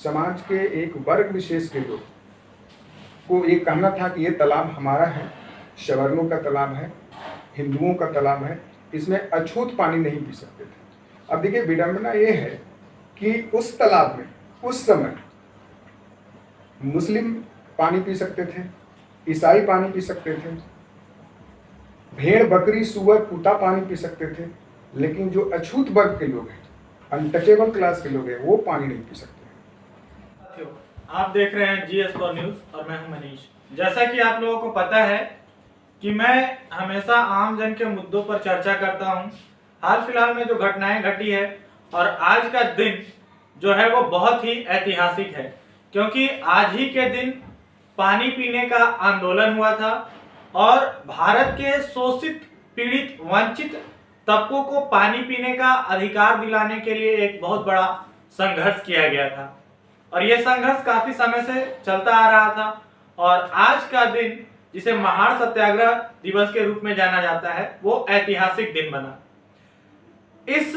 समाज के एक वर्ग विशेष के लोग को ये कहना था कि ये तालाब हमारा है, सवर्णों का तालाब है, हिंदुओं का तालाब है, इसमें अछूत पानी नहीं पी सकते थे। अब देखिए विडंबना ये है कि उस तालाब में उस समय मुस्लिम पानी पी सकते थे, ईसाई पानी पी सकते थे, भेड़ बकरी सुअर कुत्ता पानी पी सकते थे, लेकिन जो अछूत वर्ग के लोग हैं, अनटचेबल क्लास के लोग हैं, वो पानी नहीं पी सकते। आप देख रहे हैं GS फॉर न्यूज और मैं हूं मनीष। जैसा कि आप लोगों को पता है कि मैं हमेशा आम जन के मुद्दों पर चर्चा करता हूं। हाल फिलहाल में जो घटनाएं घटी है और आज का दिन जो है वो बहुत ही ऐतिहासिक है, क्योंकि आज ही के दिन पानी पीने का आंदोलन हुआ था और भारत के शोषित पीड़ित वंचित तबकों को पानी पीने का अधिकार दिलाने के लिए एक बहुत बड़ा संघर्ष किया गया था और यह संघर्ष काफी समय से चलता आ रहा था। और आज का दिन जिसे महाड़ सत्याग्रह दिवस के रूप में जाना जाता है वो ऐतिहासिक दिन बना। इस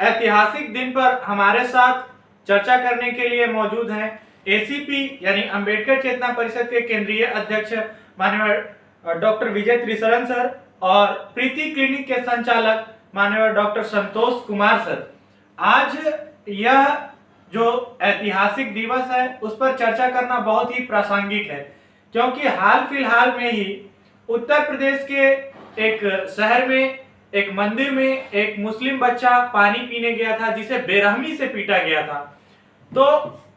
ऐतिहासिक दिन पर हमारे साथ चर्चा करने के लिए मौजूद हैं ACP यानी अंबेडकर चेतना परिषद के केंद्रीय अध्यक्ष माननीय डॉक्टर विजय त्रिशरण सर और प्रीति क्लिनिक के संचालक माननीय डॉक्टर संतोष कुमार सर। आज यह जो ऐतिहासिक दिवस है उस पर चर्चा करना बहुत ही प्रासंगिक है, क्योंकि हाल फिलहाल में ही उत्तर प्रदेश के एक शहर में एक मंदिर में एक मुस्लिम बच्चा पानी पीने गया था जिसे बेरहमी से पीटा गया था। तो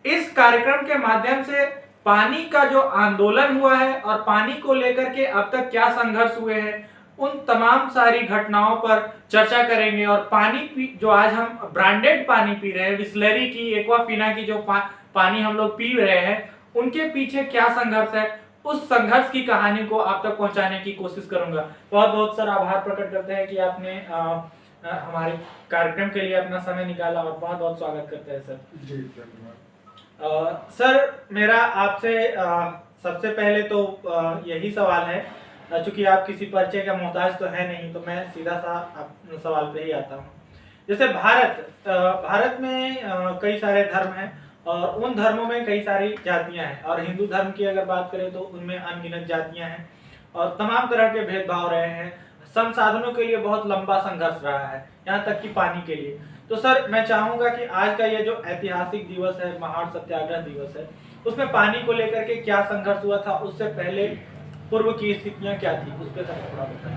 इस कार्यक्रम के माध्यम से पानी का जो आंदोलन हुआ है और पानी को लेकर के अब तक क्या संघर्ष हुए हैं उन तमाम सारी घटनाओं पर चर्चा करेंगे। और पानी जो आज हम ब्रांडेड पानी पी रहे हैं, बिसलेरी की एक्वाफिना की जो पानी हम लोग पी रहे हैं, उनके पीछे क्या संघर्ष है, उस संघर्ष की कहानी को आप तक पहुंचाने की कोशिश करूंगा। बहुत बहुत सर आभार प्रकट करते हैं कि आपने हमारे कार्यक्रम के लिए अपना समय निकाला और बहुत बहुत स्वागत करते हैं सर। जी धन्यवाद। सर मेरा आपसे सबसे पहले तो यही सवाल है, चूंकि आप किसी परिचय का मोहताज तो है नहीं, तो मैं सीधा सा सवाल पे ही आता हूँ। जैसे भारत में कई सारे धर्म हैं और उन धर्मों में कई सारी जातियां हैं और हिंदू धर्म की अगर बात करें तो उनमें अनगिनत जातियां हैं और तमाम तरह के भेदभाव रहे हैं। संसाधनों के लिए बहुत लंबा संघर्ष रहा है, यहाँ तक कि पानी के लिए। तो सर मैं चाहूंगा कि आज का ये जो ऐतिहासिक दिवस है, महाड़ सत्याग्रह दिवस है, उसमें पानी को लेकर के क्या संघर्ष हुआ था, उससे पहले पूर्व की स्थितियां क्या थी, उस पर थोड़ा बताएं।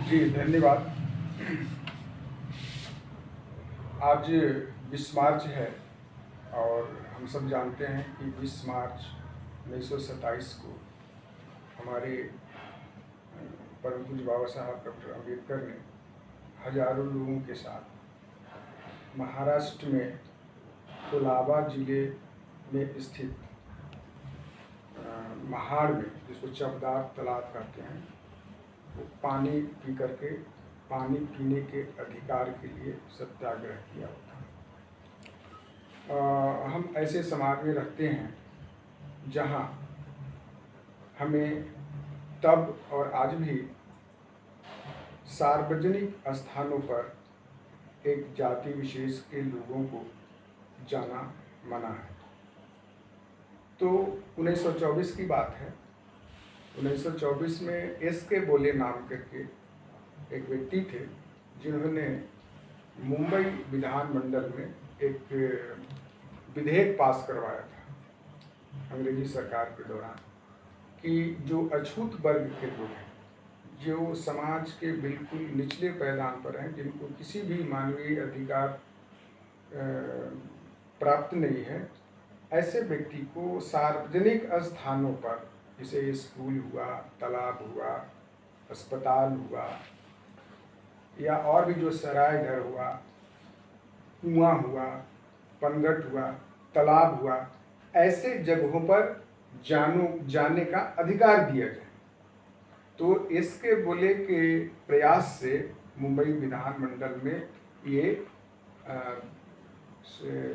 जी धन्यवाद। आज 20 मार्च है और हम सब जानते हैं कि 20 मार्च 1927 को हमारे परम पूज्य बाबा साहब डॉक्टर अम्बेडकर ने हजारों लोगों के साथ महाराष्ट्र में कोलाबा जिले में स्थित महाड़ में, जिसको चपदार तालाब कहते हैं, वो पानी पी करके पानी पीने के अधिकार के लिए सत्याग्रह किया होता है। हम ऐसे समाज में रहते हैं जहाँ हमें तब और आज भी सार्वजनिक स्थानों पर एक जाति विशेष के लोगों को जाना मना है। तो 1924 की बात है। 1924 में SK बोले नाम करके एक व्यक्ति थे जिन्होंने मुंबई विधानमंडल में एक विधेयक पास करवाया था अंग्रेजी सरकार के दौरान कि जो अछूत वर्ग के लोग हैं, जो समाज के बिल्कुल निचले पैदान पर हैं, जिनको किसी भी मानवीय अधिकार प्राप्त नहीं है, ऐसे व्यक्ति को सार्वजनिक स्थानों पर, जैसे स्कूल हुआ, तालाब हुआ, अस्पताल हुआ या और भी जो सराय घर हुआ, कुआं हुआ, पनघट हुआ, तालाब हुआ, ऐसे जगहों पर जाने का अधिकार दिया जाए। तो इसके बोले के प्रयास से मुंबई विधानमंडल में ये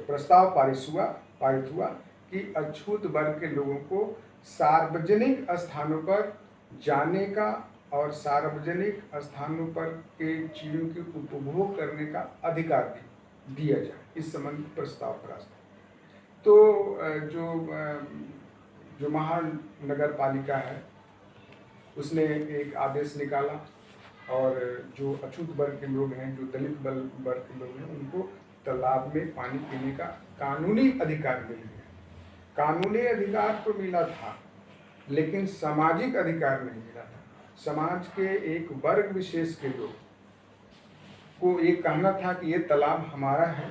प्रस्ताव पारित हुआ कि अछूत वर्ग के लोगों को सार्वजनिक स्थानों पर जाने का और सार्वजनिक स्थानों पर के चीज़ों के उपभोग करने का अधिकार दिया जाए। इस संबंध प्रस्ताव पास। तो जो महानगर पालिका है उसने एक आदेश निकाला और जो अछूत वर्ग के लोग हैं, जो दलित वर्ग के लोग हैं, उनको तालाब में पानी पीने का कानूनी अधिकार मिल गया। कानूनी अधिकार तो मिला था, लेकिन सामाजिक अधिकार नहीं मिला था। समाज के एक वर्ग विशेष के लोग को ये कहना था कि ये तालाब हमारा है,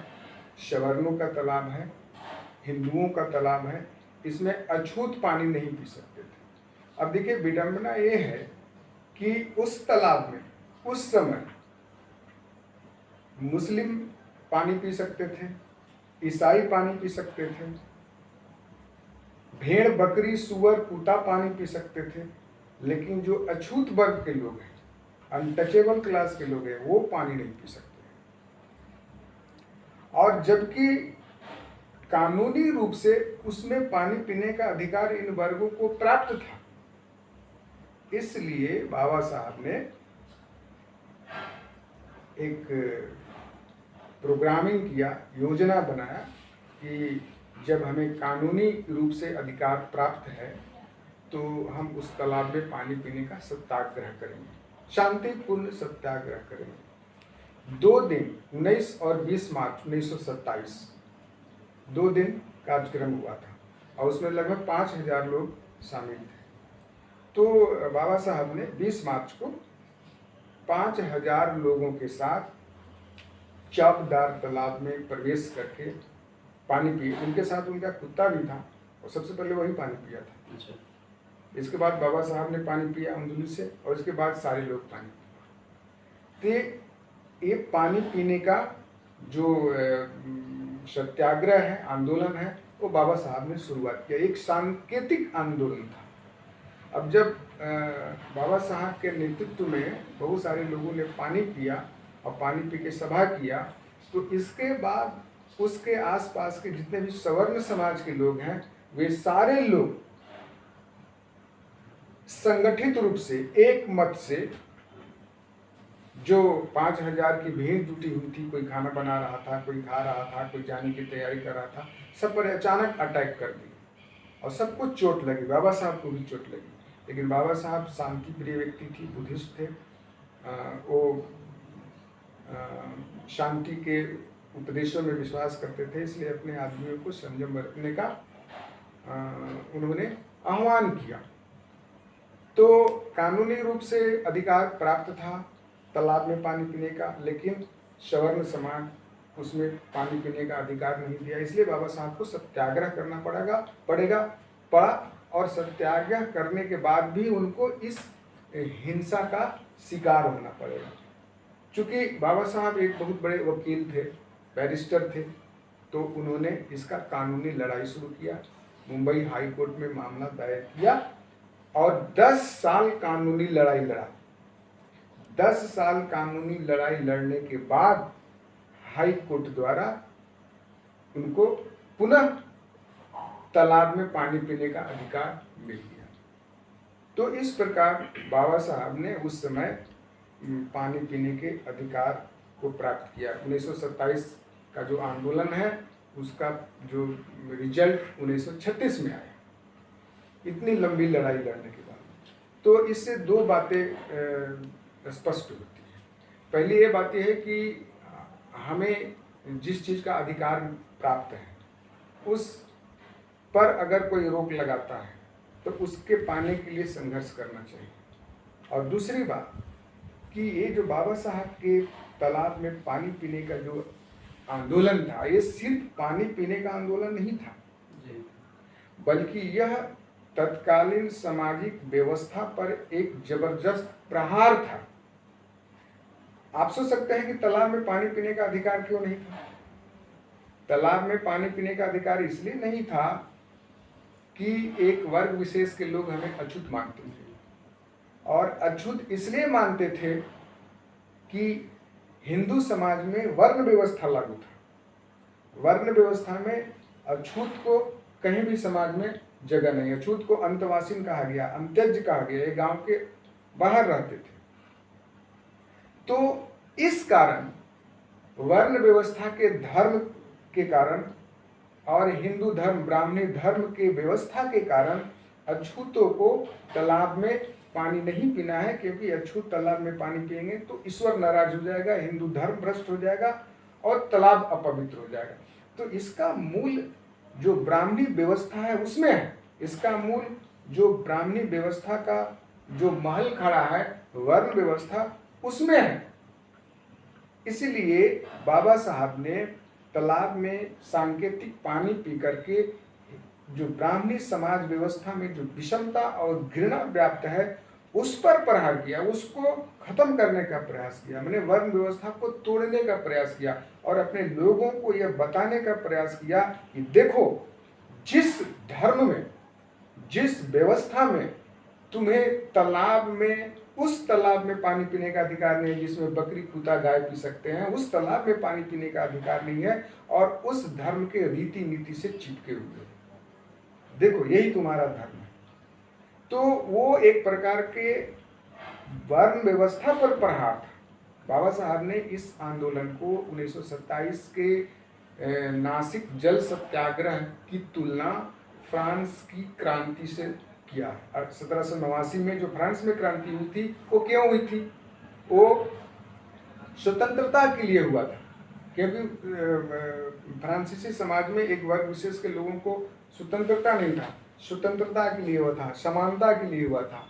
सवर्णों का तालाब है, हिंदुओं का तालाब है, इसमें अछूत पानी नहीं पी सकते थे। अब देखिए, विडंबना ये है कि उस तालाब में उस समय मुस्लिम पानी पी सकते थे, ईसाई पानी पी सकते थे, भेड़ बकरी सुअर कुत्ता पानी पी सकते थे, लेकिन जो अछूत वर्ग के लोग हैं, अनटचेबल क्लास के लोग हैं, वो पानी नहीं पी सकते। और जबकि कानूनी रूप से उसमें पानी पीने का अधिकार इन वर्गों को प्राप्त था, इसलिए बाबा साहब ने एक प्रोग्रामिंग किया, योजना बनाया कि जब हमें कानूनी रूप से अधिकार प्राप्त है तो हम उस तालाब में पानी पीने का सत्याग्रह करेंगे, शांतिपूर्ण सत्याग्रह करेंगे। 2 दिन 19 और 20 मार्च 1927 2 दिन कार्यक्रम हुआ था और उसमें लगभग 5000 लोग शामिल थे। तो बाबा साहब ने 20 मार्च को 5000 लोगों के साथ चौकदार तालाब में प्रवेश करके पानी पिए। उनके साथ उनका कुत्ता भी था और सबसे पहले वही पानी पिया था। अच्छा। इसके बाद बाबा साहब ने पानी पिया अंगुली से और इसके बाद सारे लोग पानी पिए। तो ये पानी पीने का जो सत्याग्रह है, आंदोलन है, वो बाबा साहब ने शुरुआत किया। एक सांकेतिक आंदोलन था। अब जब बाबा साहब के नेतृत्व में बहुत सारे लोगों ने पानी पिया और पानी पी के सभा किया, तो इसके बाद उसके आसपास के जितने भी सवर्ण समाज के लोग हैं, वे सारे लोग संगठित रूप से एक मत से, जो 5000 की भीड़ जुटी हुई थी, कोई खाना बना रहा था, कोई खा रहा था, कोई जाने की तैयारी कर रहा था, सब पर अचानक अटैक कर दिया और सबको चोट लगी। बाबा साहब को भी चोट लगी, लेकिन बाबा साहब शांति प्रिय व्यक्ति थी, बुद्धिस्ट थे। वो शांति के उपदेशों में विश्वास करते थे, इसलिए अपने आदमियों को संयम बरतने का उन्होंने आह्वान किया। तो कानूनी रूप से अधिकार प्राप्त था तालाब में पानी पीने का, लेकिन सवर्ण समाज उसमें पानी पीने का अधिकार नहीं दिया। इसलिए बाबा साहब को सत्याग्रह करना पड़ा और सत्याग्रह करने के बाद भी उनको इस हिंसा का शिकार होना पड़ेगा। चूँकि बाबा साहब एक बहुत बड़े वकील थे, बैरिस्टर थे, तो उन्होंने इसका कानूनी लड़ाई शुरू किया। मुंबई हाई कोर्ट में मामला दायर किया और 10 साल कानूनी लड़ाई लड़ा। 10 साल कानूनी लड़ाई लड़ने के बाद हाई कोर्ट द्वारा उनको पुनः तालाब में पानी पीने का अधिकार मिल गया। तो इस प्रकार बाबा साहब ने उस समय पानी पीने के अधिकार को प्राप्त किया। 1927 का जो आंदोलन है, उसका जो रिजल्ट 1936 में आया, इतनी लंबी लड़ाई लड़ने के बाद। तो इससे 2 बातें स्पष्ट होती हैं। पहली ये बात यह है कि हमें जिस चीज़ का अधिकार प्राप्त है, उस पर अगर कोई रोक लगाता है तो उसके पाने के लिए संघर्ष करना चाहिए। और दूसरी बात कि ये जो बाबा साहब के तालाब में पानी पीने का जो आंदोलन था, ये सिर्फ पानी पीने का आंदोलन नहीं था, बल्कि यह तत्कालीन सामाजिक व्यवस्था पर एक जबरदस्त प्रहार था। आप सोच सकते हैं कि तालाब में पानी पीने का अधिकार क्यों नहीं था? तालाब में पानी पीने का अधिकार इसलिए नहीं था कि एक वर्ग विशेष के लोग हमें अछूत मानते थे, और अछूत इसलिए मानते थे कि हिंदू समाज में वर्ण व्यवस्था लागू था। वर्ण व्यवस्था में अछूत को कहीं भी समाज में जगह नहीं। अछूत को अंतवासिन कहा गया, अंत्यज कहा गया, ये गांव के बाहर रहते थे। तो इस कारण वर्ण व्यवस्था के धर्म के कारण और हिंदू धर्म ब्राह्मणी धर्म के व्यवस्था के कारण अछूतों को तालाब में पानी नहीं पीना है, क्योंकि अछूत तालाब में पानी पिएंगे तो ईश्वर नाराज हो जाएगा, हिंदू धर्म भ्रष्ट हो जाएगा और तालाब अपवित्र हो जाएगा। तो इसका मूल जो ब्राह्मणी व्यवस्था है उसमें है, इसका मूल जो ब्राह्मणी व्यवस्था का जो महल खड़ा है वर्ण व्यवस्था उसमें है। इसीलिए बाबा साहब ने तालाब में सांकेतिक पानी पी करके जो ब्राह्मणी समाज व्यवस्था में जो विषमता और घृणा व्याप्त है उस पर प्रहार किया, उसको खत्म करने का प्रयास किया। मैंने वर्ण व्यवस्था को तोड़ने का प्रयास किया और अपने लोगों को यह बताने का प्रयास किया कि देखो, जिस धर्म में, जिस व्यवस्था में तुम्हें तालाब में, उस तालाब में पानी पीने का अधिकार नहीं है जिसमें बकरी कुत्ता गाय पी सकते हैं, उस तालाब में पानी पीने का अधिकार नहीं है और उस धर्म के रीति नीति से चिपके हुए। देखो, यही तुम्हारा धर्म है। तो वो एक प्रकार के वर्ण व्यवस्था पर प्रहार था। बाबा साहब ने इस आंदोलन को 1927 के नासिक जल सत्याग्रह की तुलना फ्रांस की क्रांति से किया। 1789 में जो फ्रांस में क्रांति हुई थी वो क्यों हुई थी? वो स्वतंत्रता के लिए हुआ था, क्योंकि फ्रांसीसी समाज में एक वर्ग विशेष के लोगों को स्वतंत्रता नहीं था, स्वतंत्रता के लिए हुआ था, समानता के लिए हुआ था,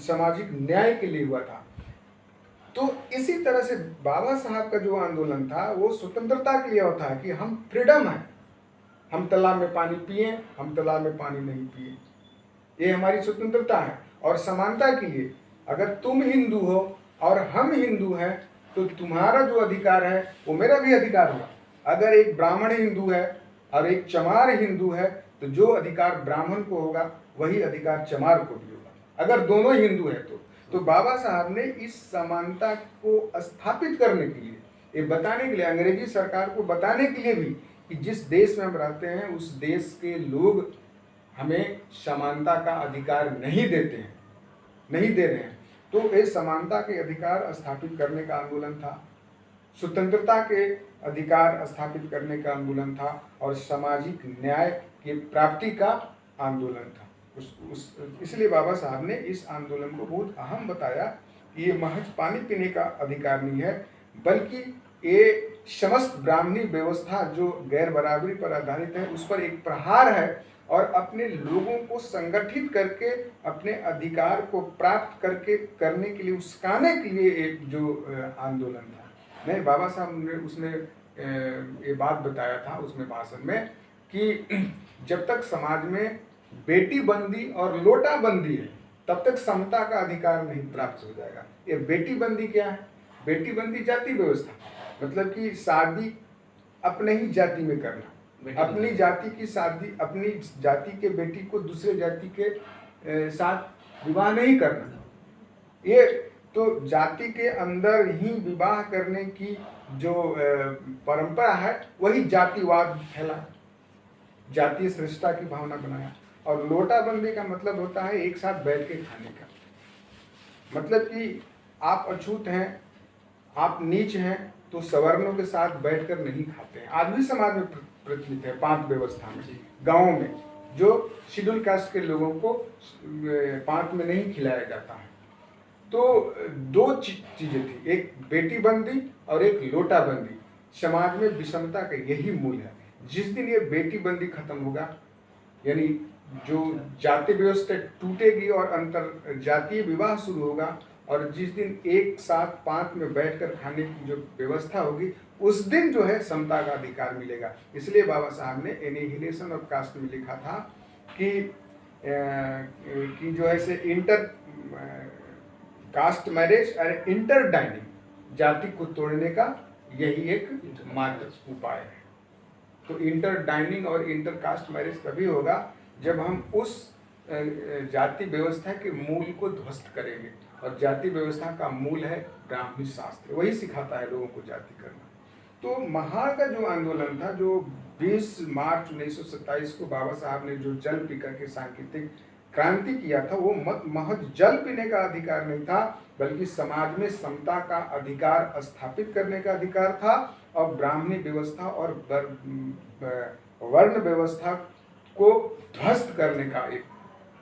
सामाजिक न्याय के लिए हुआ था। तो इसी तरह से बाबा साहब का जो आंदोलन था वो स्वतंत्रता के लिए होता है कि हम फ्रीडम है, हम तालाब में पानी पिए, हम तालाब में पानी नहीं पिए, ये हमारी स्वतंत्रता है। और समानता के लिए, अगर तुम हिंदू हो और हम हिंदू हैं तो तुम्हारा जो अधिकार है वो मेरा भी अधिकार होगा। अगर एक ब्राह्मण हिंदू है और एक चमार हिंदू है तो जो अधिकार ब्राह्मण को होगा वही अधिकार चमार को भी होगा, अगर दोनों हिंदू हैं तो बाबा साहब ने इस समानता को स्थापित करने के लिए, ये बताने के लिए, अंग्रेजी सरकार को बताने के लिए भी कि जिस देश में हम रहते हैं उस देश के लोग हमें समानता का अधिकार नहीं देते हैं, नहीं दे रहे हैं। तो ये समानता के अधिकार स्थापित करने का आंदोलन था, स्वतंत्रता के अधिकार स्थापित करने का आंदोलन था और सामाजिक न्याय की प्राप्ति का आंदोलन था। इसलिए बाबा साहब ने इस आंदोलन को बहुत अहम बताया कि ये महज पानी पीने का अधिकार नहीं है, बल्कि ये समस्त ब्राह्मणी व्यवस्था जो गैर बराबरी पर आधारित है उस पर एक प्रहार है और अपने लोगों को संगठित करके अपने अधिकार को प्राप्त करके करने के लिए, उस्काने के लिए एक जो आंदोलन था। नहीं, बाबा साहब ने उसमें ये बात बताया था उसमें भाषण में कि जब तक समाज में बेटी बंदी और लोटा बंदी है तब तक समता का अधिकार नहीं प्राप्त हो जाएगा। ये बेटी बंदी क्या है? बेटी बंदी जाति व्यवस्था, मतलब कि शादी अपने ही जाति में करना, अपनी जाति की शादी, अपनी जाति के बेटी को दूसरे जाति के साथ विवाह नहीं करना। ये तो जाति के अंदर ही विवाह करने की जो परंपरा है वही जातिवाद फैला, जातीय श्रेष्ठता की भावना बनाया। और लोटाबंदी का मतलब होता है एक साथ बैठ के खाने का, मतलब कि आप अछूत हैं, आप नीच हैं तो सवर्णों के साथ बैठकर नहीं खाते हैं। आज भी समाज में प्रचलित है, पांच व्यवस्था में, गाँव में जो शेड्यूल कास्ट के लोगों को पांच में नहीं खिलाया जाता है। तो दो चीजें थी, एक बेटी बंदी और एक लोटा बंदी। समाज में विषमता का यही मूल है। जिस दिन ये बेटी बंदी खत्म होगा, यानी जो जाति व्यवस्था टूटेगी और अंतर जातीय विवाह शुरू होगा, और जिस दिन एक साथ पांच में बैठकर खाने की जो व्यवस्था होगी उस दिन जो है समता का अधिकार मिलेगा। इसलिए बाबा साहब ने एनिहिलेशन ऑफ कास्ट में लिखा था कि जो है से इंटर कास्ट मैरिज और इंटर डाइनिंग, जाति को तोड़ने का यही एक मार्ग उपाय है। तो इंटर डाइनिंग और इंटर कास्ट मैरिज तभी होगा जब हम उस जाति व्यवस्था के मूल को ध्वस्त करेंगे, और जाति व्यवस्था का मूल है ब्राह्मी शास्त्र, वही सिखाता है लोगों को जाति करना। तो महाड़ का जो आंदोलन था, जो 20 मार्च 1927 को बाबा साहब ने जो जल पीकर के सांकेतिक क्रांति किया था, वो महज जल पीने का अधिकार नहीं था, बल्कि समाज में समता का अधिकार स्थापित करने का अधिकार था, और ब्राह्मणी व्यवस्था और वर्ण व्यवस्था को ध्वस्त करने का एक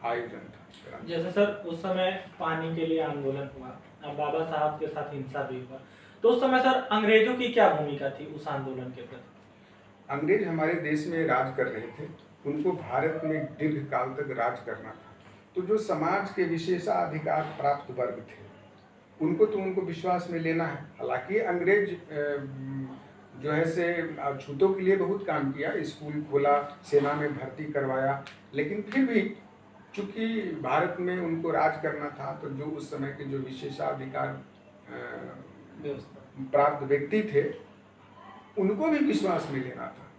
आयोजन था। जैसे सर उस समय पानी के लिए आंदोलन हुआ, अब बाबा साहब के साथ हिंसा भी हुआ, तो उस समय सर अंग्रेजों की क्या भूमिका थी उस आंदोलन के प्रति? अंग्रेज हमारे देश में राज कर रहे थे, उनको भारत में दीर्घ काल तक राज करना था। तो जो समाज के विशेषाधिकार प्राप्त वर्ग थे उनको तो उनको विश्वास में लेना है। हालांकि अंग्रेज जो है से छूतों के लिए बहुत काम किया, स्कूल खोला, सेना में भर्ती करवाया, लेकिन फिर भी चूंकि भारत में उनको राज करना था तो जो उस समय के जो विशेषाधिकार प्राप्त व्यक्ति थे उनको भी विश्वास में लेना था।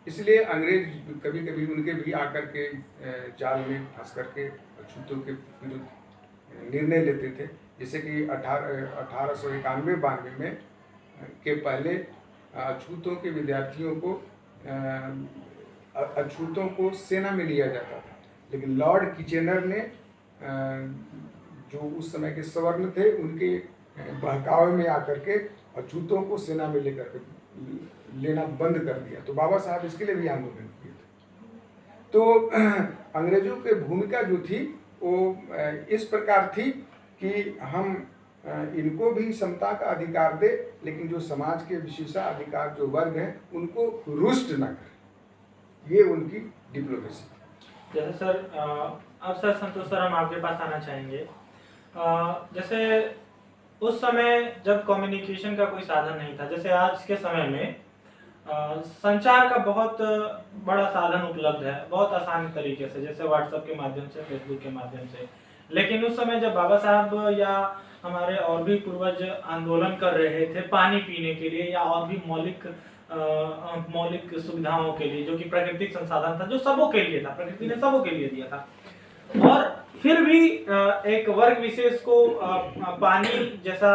इसलिए अंग्रेज कभी कभी उनके भी आकर के जाल में फंस करके छूतों के विरुद्ध निर्णय लेते थे। जैसे कि 1891-92 में के पहले अछूतों के विद्यार्थियों को अछूतों को सेना में लिया जाता था, लेकिन लॉर्ड किचेनर ने जो उस समय के सवर्ण थे उनके बहकावे में आकर के अछूतों को सेना में लेकर के लेना बंद कर दिया। तो बाबा साहब इसके लिए भी आंदोलन किए थे। तो अंग्रेजों की भूमिका जो थी वो इस प्रकार थी कि हम इनको भी समता का अधिकार दे, लेकिन जो समाज के विशेषाधिकार जो वर्ग हैं उनको रुष्ट न करें। ये उनकी डिप्लोमेसी। जैसे सर अब सर संतोष सर हम आपके पास आना चाहेंगे। जैसे उस समय जब कम्युनिकेशन का कोई साधन नहीं था, जैसे आज के समय में संचार का बहुत बड़ा साधन उपलब्ध है बहुत आसान तरीके से, जैसे व्हाट्सएप के माध्यम से, फेसबुक के माध्यम से। लेकिन उस समय जब बाबा साहब या हमारे और भी पूर्वज आंदोलन कर रहे थे पानी पीने के लिए या और भी मौलिक सुविधाओं के लिए, जो कि प्राकृतिक संसाधन था जो सबों के लिए था, प्रकृति ने सबों के लिए दिया था, और फिर भी एक वर्ग विशेष को पानी जैसा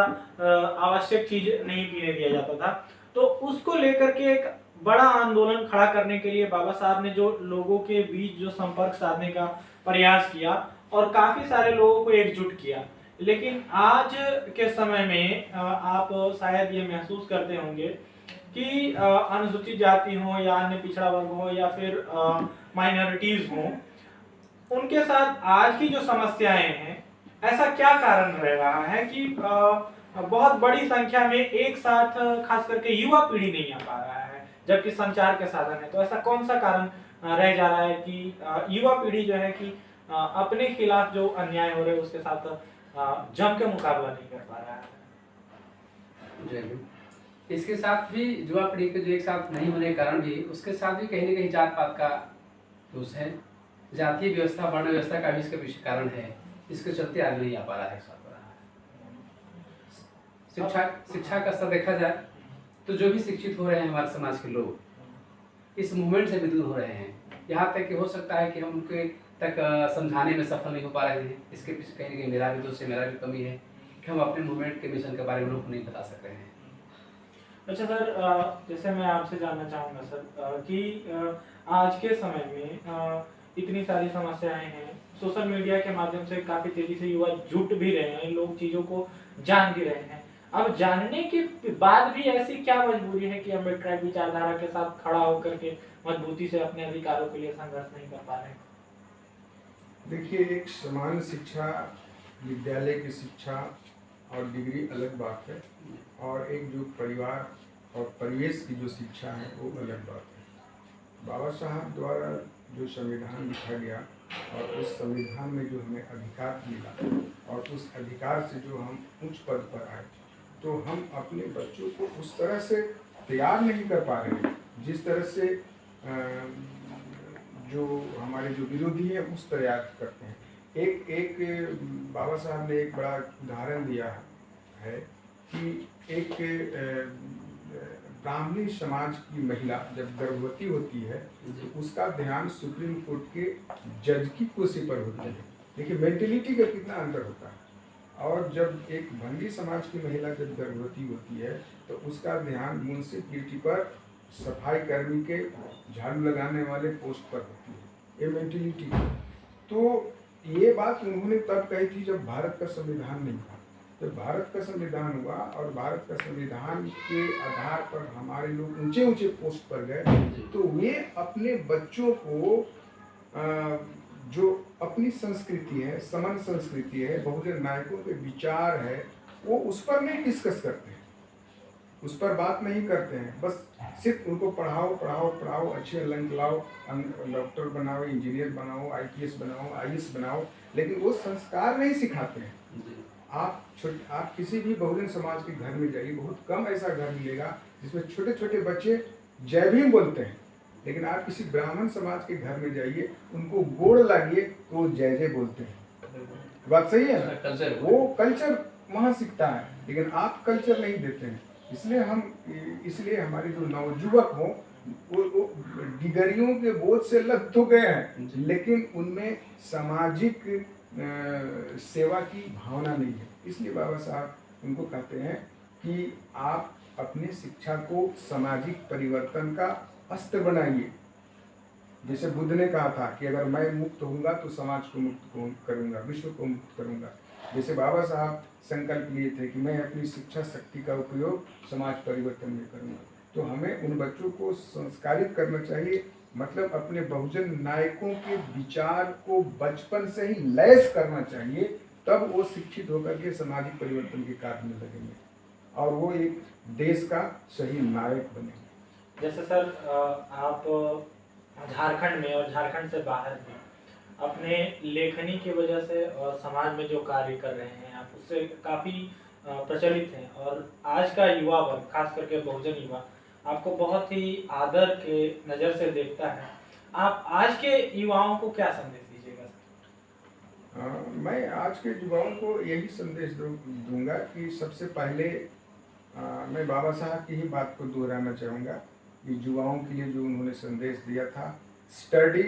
आवश्यक चीज नहीं पीने दिया जाता था, तो उसको लेकर के एक बड़ा आंदोलन खड़ा करने के लिए बाबा साहब ने जो लोगों के बीच जो संपर्क साधने का प्रयास किया और काफी सारे लोगों को एकजुट किया। लेकिन आज के समय में आप शायद ये महसूस करते होंगे कि अनुसूचित जाति हो या अन्य पिछड़ा वर्ग हो या फिर माइनॉरिटीज हो, उनके साथ आज की जो समस्याएं हैं, ऐसा क्या कारण रह रहा है कि बहुत बड़ी संख्या में एक साथ खास करके युवा पीढ़ी नहीं आ पा रहा है, जबकि संचार के साधन है? तो ऐसा कौन सा कारण रह जा रहा है कि युवा पीढ़ी जो है कि अपने खिलाफ जो अन्याय हो रहे हैं उसके साथ जम के मुकाबला नहीं कर पा रहा है? इसके साथ भी युवा पीढ़ी के जो एक साथ नहीं होने के कारण भी उसके साथ भी कहीं ना कहीं जात पात का दोष है, जातीय व्यवस्था, वर्ण व्यवस्था का भी इसके पीछे कारण है। इसके चलते आगे नहीं आ पा रहा है। शिक्षा का स्तर देखा जाए तो जो भी शिक्षित हो रहे हैं हमारे समाज के लोग इस मूवमेंट से भी दूर हो रहे हैं। यहाँ तक कि हो सकता है कि हम उनके तक समझाने में सफल नहीं हो पा रहे हैं। इसके पीछे कहीं ना कहीं मेरा भी दोष है, मेरा भी कमी है कि हम अपने मूवमेंट के मिशन के बारे में लोग नहीं बता सक रहे हैं। अच्छा सर, जैसे मैं आपसे जानना चाहूँगा सर कि आज के समय में इतनी सारी समस्याएं हैं, सोशल मीडिया के माध्यम से काफ़ी तेज़ी से युवा जुट भी रहे हैं, लोग चीज़ों को जान भी रहे हैं। अब जानने के बाद भी ऐसी क्या मजबूरी है कि अम्बेडकर विचारधारा के साथ खड़ा होकर के मजबूती से अपने अधिकारों के लिए संघर्ष नहीं कर पा रहे? देखिए, एक समान शिक्षा, विद्यालय की शिक्षा और डिग्री अलग बात है, और एक जो परिवार और परिवेश की जो शिक्षा है वो अलग बात है। बाबा साहब द्वारा जो संविधान लिखा गया और उस संविधान में जो हमें अधिकार मिला और उस अधिकार से जो हम उच्च पद पर आए, तो हम अपने बच्चों को उस तरह से तैयार नहीं कर पा रहे हैं जिस तरह से जो हमारे जो विरोधी हैं उस तैयार करते हैं। एक बाबा साहब ने एक बड़ा उदाहरण दिया है कि एक ब्राह्मणी समाज की महिला जब गर्भवती होती है तो उसका ध्यान सुप्रीम कोर्ट के जज की कुर्सी पर होता है। देखिए, मेंटेलिटी का कितना अंतर होता है। और जब एक भंडी समाज की महिला जब गर्भवती होती है तो उसका ध्यान म्यूनसिपैलिटी पर सफाई कर्मी के झाड़ू लगाने वाले पोस्ट पर होती है। ये मेंटेलिटी। तो ये बात उन्होंने तब कही थी जब भारत का संविधान नहीं था। जब भारत का संविधान हुआ और भारत का संविधान के आधार पर हमारे लोग ऊंचे ऊंचे पोस्ट पर गए, तो वे अपने बच्चों को जो अपनी संस्कृति है, समन संस्कृति है, बहुजन नायकों के विचार है, वो उस पर नहीं डिस्कस करते हैं, उस पर बात नहीं करते हैं। बस सिर्फ उनको पढ़ाओ पढ़ाओ पढ़ाओ, अच्छे अंक लाओ, डॉक्टर बनाओ, इंजीनियर बनाओ, IPS बनाओ, IAS बनाओ, लेकिन वो संस्कार नहीं सिखाते हैं। आप किसी भी बहुजन समाज के घर में जाइए, बहुत कम ऐसा घर मिलेगा जिसमें छोटे छोटे बच्चे जय भीम बोलते हैं, लेकिन आप किसी ब्राह्मण समाज के घर में जाइए, उनको गोड़ लागिए तो वो जय जय बोलते हैं। बात सही है ना? वो कल्चर वहाँ सीखता है, लेकिन आप कल्चर नहीं देते हैं। इसलिए हमारे जो नवयुवक हों वो डिगरियों के बोझ से लग तो गए हैं, लेकिन उनमें सामाजिक सेवा की भावना नहीं है। इसलिए बाबा साहब उनको कहते हैं कि आप अपने शिक्षा को सामाजिक परिवर्तन का अस्त्र बनाइए। जैसे बुद्ध ने कहा था कि अगर मैं मुक्त होऊंगा तो समाज को मुक्त करूंगा, विश्व को मुक्त करूंगा। जैसे बाबा साहब संकल्प लिए थे कि मैं अपनी शिक्षा शक्ति का उपयोग समाज परिवर्तन में करूंगा, तो हमें उन बच्चों को संस्कारित करना चाहिए, मतलब अपने बहुजन नायकों के विचार को बचपन से ही लैस करना चाहिए, तब वो शिक्षित होकर के सामाजिक परिवर्तन के कार्य में लगेंगे और वो एक देश का सही नायक बनेंगे। जैसे सर आप झारखंड में और झारखंड से बाहर भी अपने लेखनी की वजह से और समाज में जो कार्य कर रहे हैं आप उससे काफ़ी प्रचलित हैं, और आज का युवा वर्ग खास करके बहुजन युवा आपको बहुत ही आदर के नज़र से देखता है। आप आज के युवाओं को क्या संदेश दीजिएगा सर? मैं आज के युवाओं को यही संदेश दूंगा कि सबसे पहले मैं बाबा साहब की ही बात को दोहराना चाहूँगा कि युवाओं के लिए जो उन्होंने संदेश दिया था, स्टडी,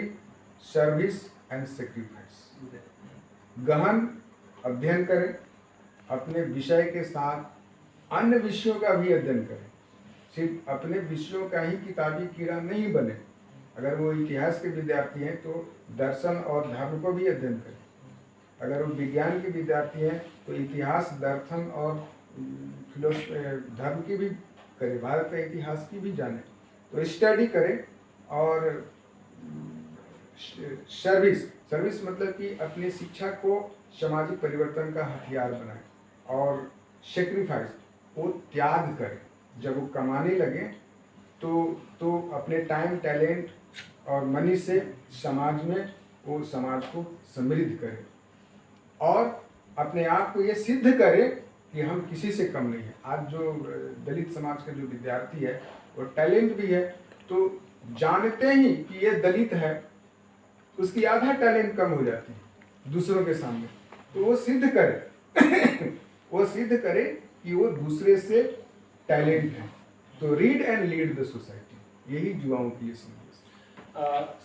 सर्विस एंड सेक्रीफाइस। गहन अध्ययन करें, अपने विषय के साथ अन्य विषयों का भी अध्ययन करें, सिर्फ अपने विषयों का ही किताबी कीड़ा नहीं बने। अगर वो इतिहास के विद्यार्थी हैं तो दर्शन और धर्म को भी अध्ययन करें, अगर वो विज्ञान के विद्यार्थी हैं तो इतिहास, दर्शन और धर्म की भी करें, भारत का इतिहास की भी जानें। तो स्टडी करें और सर्विस मतलब कि अपनी शिक्षा को सामाजिक परिवर्तन का हथियार बनाएं, और सेक्रीफाइस वो त्याग करें। जब वो कमाने लगे तो अपने टाइम, टैलेंट और मनी से समाज में वो समाज को समृद्ध करें और अपने आप को ये सिद्ध करें कि हम किसी से कम नहीं हैं। आज जो दलित समाज का जो विद्यार्थी है वो टैलेंट भी है, तो जानते ही कि ये दलित है, उसकी आधा टैलेंट कम हो जाती है दूसरों के सामने, तो वो सिद्ध करे वो सिद्ध करे कि वो दूसरे से टैलेंट है। तो read and lead the society, यही युवाओं के लिए संदेश।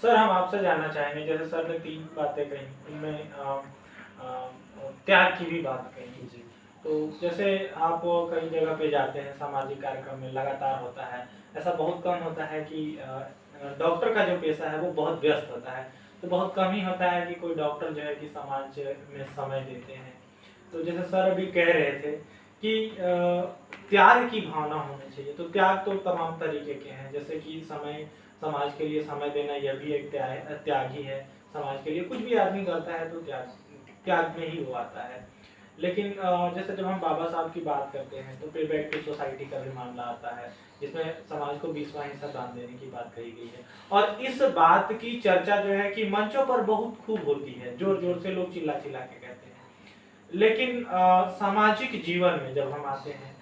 सर हम आपसे जानना चाहेंगे, जैसे सर ने 3 बातें कही, उनमें त्याग की भी बात कही जी। तो जैसे आप कई जगह पे जाते हैं, सामाजिक कार्यक्रम में लगातार होता है, ऐसा बहुत कम होता है कि डॉक्टर का जो पेशा है वो बहुत व्यस्त होता है, तो बहुत कम ही होता है कि कोई डॉक्टर जो है कि समाज में समय देते हैं। तो जैसे सर अभी कह रहे थे कि त्याग की भावना होनी चाहिए, तो त्याग तो तमाम तरीके के हैं, जैसे कि समाज के लिए समय देना, यह भी एक त्याग ही है। समाज के लिए कुछ भी आदमी करता है तो त्याग में ही वो आता है। लेकिन जैसे जब हम बाबा साहब की बात करते हैं तो पे बैक टू सोसाइटी का भी मामला आता है, जिसमें समाज को 20वां हिस्सा दान देने की बात कही गई है, और इस बात की चर्चा जो है कि मंचों पर बहुत खूब होती है, जोर जोर से लोग चिल्ला चिल्ला के कहते हैं। लेकिन सामाजिक जीवन में जब हम आते हैं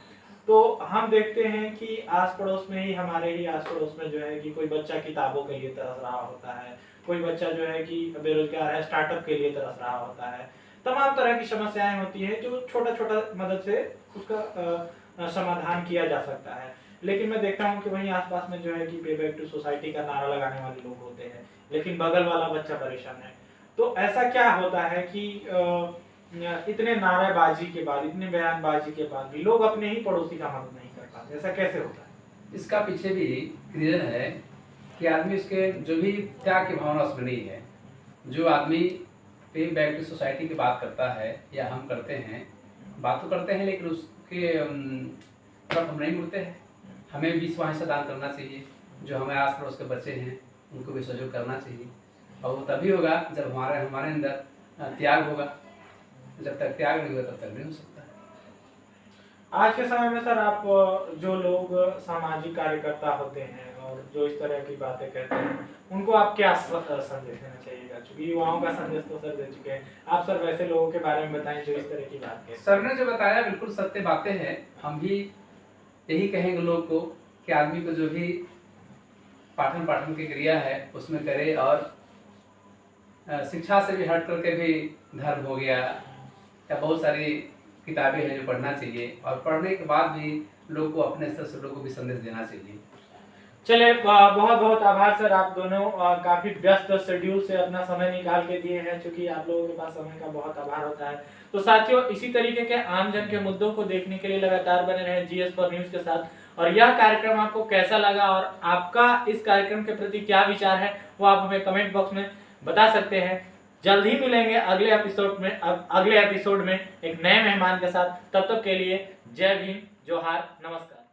तो हम देखते हैं कि आस पड़ोस में ही, हमारे ही आस पड़ोस में जो है कि कोई बच्चा किताबों के लिए तरस रहा होता है, कोई बच्चा जो है कि बेरोजगार है, स्टार्टअप के लिए तरस रहा होता है, तमाम तरह की समस्याएं होती हैं जो छोटा छोटा मदद से उसका समाधान किया जा सकता है। लेकिन मैं देखता हूँ कि वहीं आसपास में जो है कि पे बैक टू सोसाइटी का नारा लगाने वाले लोग होते हैं, लेकिन बगल वाला बच्चा परेशान है। तो ऐसा क्या होता है कि इतने नारेबाजी के बाद, इतने बयानबाजी के बाद भी लोग अपने ही पड़ोसी का मदद नहीं कर पाते, ऐसा कैसे होता है? इसका पीछे भी रीजन है कि आदमी उसके जो भी त्याग की भावना उसमें नहीं है। जो आदमी पे बैक टू सोसाइटी की बात करता है या हम करते हैं, बात तो करते हैं लेकिन उसके तरफ हम नहीं मुड़ते हैं। हमें भी वहाँ हिस्सा दान करना चाहिए, जो हमें आस पड़ोस के बच्चे हैं उनको भी सहयोग करना चाहिए। और वो तभी होगा जब हमारे अंदर त्याग होगा। जब तक त्याग नहीं होगा तब तक नहीं हो सकता। आज के समय में सर, आप जो लोग सामाजिक कार्यकर्ता होते हैं और जो इस तरह की बातें कहते हैं, उनको आप क्या संदेश देना चाहिएगा? क्योंकि युवाओं का संदेश तो सर दे चुके हैं, आप सर वैसे लोगों के बारे में बताएं जो इस तरह की बात कहते हैं। सर ने जो बताया बिल्कुल सत्य बातें हैं। हम भी यही कहेंगे लोग को कि आदमी को जो भी पाठन की क्रिया है उसमें करे, और शिक्षा से भी हट करके भी धर्म हो गया या बहुत सारी किताबें हैं जो पढ़ना चाहिए, और पढ़ने के बाद भी लोग को अपने स्तर से लोगों को भी संदेश देना चाहिए। चलिए, बहुत बहुत आभार सर, आप दोनों काफी व्यस्त शेड्यूल से अपना समय निकाल के दिए हैं, क्योंकि आप लोगों के पास समय का बहुत आभार होता है। तो साथियों, इसी तरीके के आमजन के मुद्दों को देखने के लिए लगातार बने रहें जीएस पर न्यूज के साथ। और यह कार्यक्रम आपको कैसा लगा और आपका इस कार्यक्रम के प्रति क्या विचार है, वो आप हमें कमेंट बॉक्स में बता सकते हैं। जल्द ही मिलेंगे अगले एपिसोड में एक नए मेहमान के साथ। तब तक के लिए जय भीम, जोहार, नमस्कार।